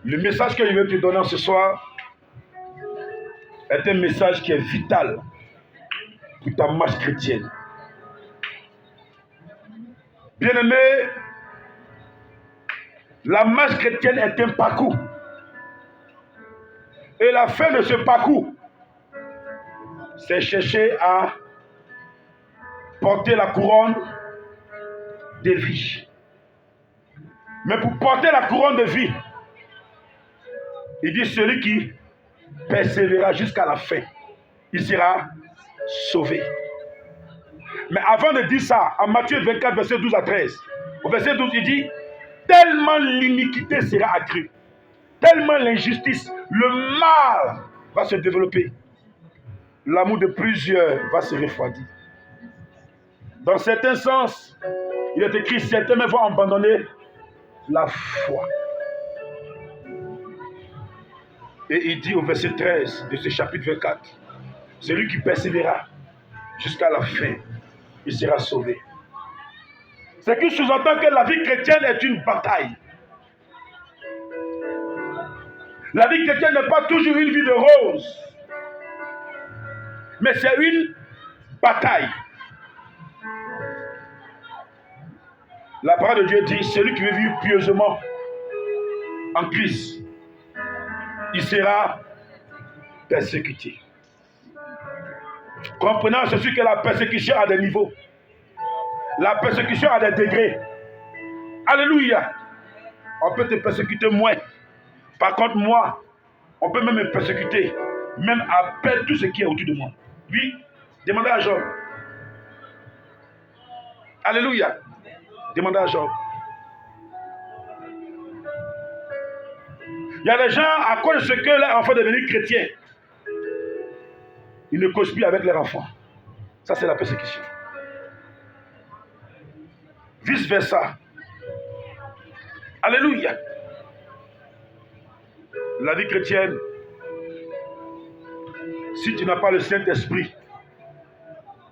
Le message que je vais te donner ce soir est un message qui est vital pour ta marche chrétienne. Bien-aimé, la marche chrétienne est un parcours. Et la fin de ce parcours, c'est chercher à porter la couronne de vie. Mais pour porter la couronne de vie, il dit celui qui persévérera jusqu'à la fin, il sera sauvé. Mais avant de dire ça, en Matthieu 24, verset 12 à 13, au verset 12, il dit tellement l'iniquité sera accrue, tellement l'injustice, le mal va se développer, l'amour de plusieurs va se refroidir. Dans certains sens, il est écrit certains vont abandonner la foi. Et il dit au verset 13 de ce chapitre 24, celui qui persévérera jusqu'à la fin, il sera sauvé. C'est qui sous-entend que la vie chrétienne est une bataille. La vie chrétienne n'est pas toujours une vie de rose, mais c'est une bataille. La parole de Dieu dit, celui qui veut vivre pieusement en Christ, il sera persécuté. Comprenant ceci que la persécution a des niveaux. La persécution a des degrés. Alléluia. On peut te persécuter moins. Par contre, moi, on peut même me persécuter, même à perdre tout ce qui est autour de moi. Oui, demandez à Job. Alléluia. Demandez à Job. Il y a des gens, à cause de ce que leurs enfants sont devenus chrétiens, ils ne causent plus avec leurs enfants. Ça, c'est la persécution. Vice versa. Alléluia. La vie chrétienne, si tu n'as pas le Saint-Esprit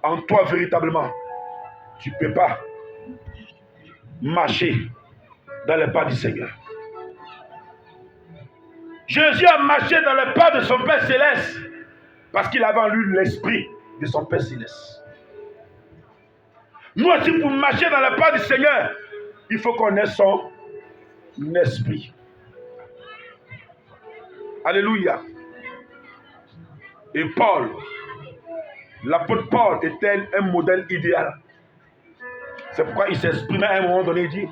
en toi véritablement, tu ne peux pas marcher dans les pas du Seigneur. Jésus a marché dans les pas de son Père Céleste parce qu'il avait en lui l'esprit de son Père Céleste. Nous aussi, pour marcher dans les pas du Seigneur, il faut qu'on ait son esprit. Alléluia. Et Paul, l'apôtre Paul était un modèle idéal. C'est pourquoi il s'exprimait à un moment donné, il dit,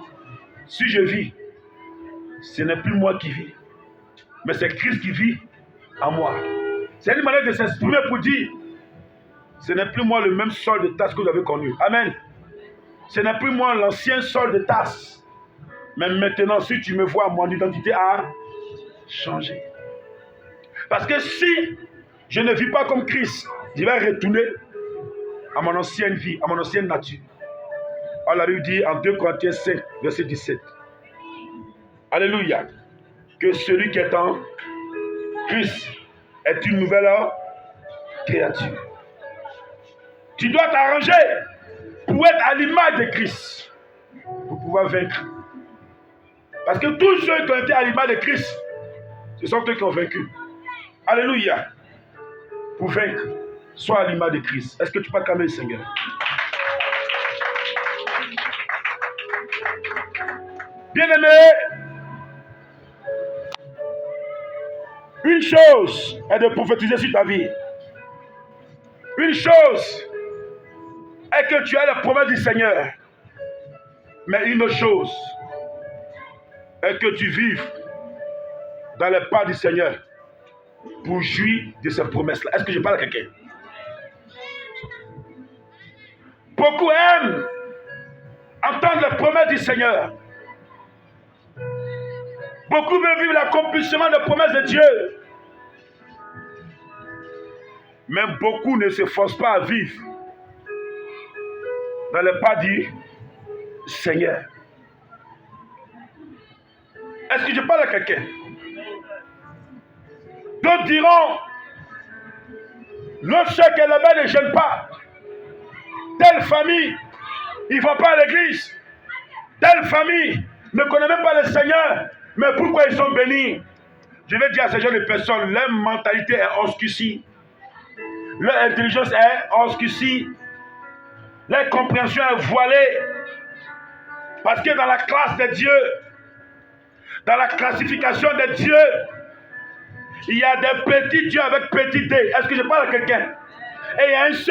si je vis, ce n'est plus moi qui vis, mais c'est Christ qui vit en moi. C'est une manière de s'exprimer pour dire, ce n'est plus moi le même Saul de Tarse que vous avez connu. Amen. Ce n'est plus moi l'ancien Saul de Tarse. Mais maintenant, si tu me vois, mon identité a changé. Parce que si je ne vis pas comme Christ, je vais retourner à mon ancienne vie, à mon ancienne nature. On l'a dit en 2 Corinthiens 5, verset 17. Alléluia. Que celui qui est en Christ est une nouvelle créature. Tu dois t'arranger pour être à l'image de Christ, pour pouvoir vaincre. Parce que tous ceux qui ont été à l'image de Christ, ce sont eux qui ont vaincu. Alléluia. Pour vaincre, sois à l'image de Christ. Est-ce que tu peux calmer le Seigneur? Bien-aimé, une chose est de prophétiser sur ta vie. Une chose est que tu as la promesse du Seigneur. Mais une autre chose est que tu vives dans les pas du Seigneur pour jouir de ces promesses-là. Est-ce que je parle à quelqu'un? Beaucoup aiment entendre les promesses du Seigneur. Beaucoup veulent vivre l'accomplissement des promesses de Dieu. Mais beaucoup ne se forcent pas à vivre dans les pas du Seigneur. Est-ce que je parle à quelqu'un? D'autres diront, notre soeur qui est là-bas ne gêne pas. Telle famille, ils ne vont pas à l'église. Telle famille ne connaît même pas le Seigneur. Mais pourquoi ils sont bénis? Je vais dire à ces jeunes de personnes, leur mentalité est obscurcie. Leur intelligence est obscurcie. Leur compréhension est voilée. Parce que dans la classe des dieux, dans la classification des dieux, il y a des petits dieux avec petit d. Est-ce que je parle à quelqu'un? Et il y a un seul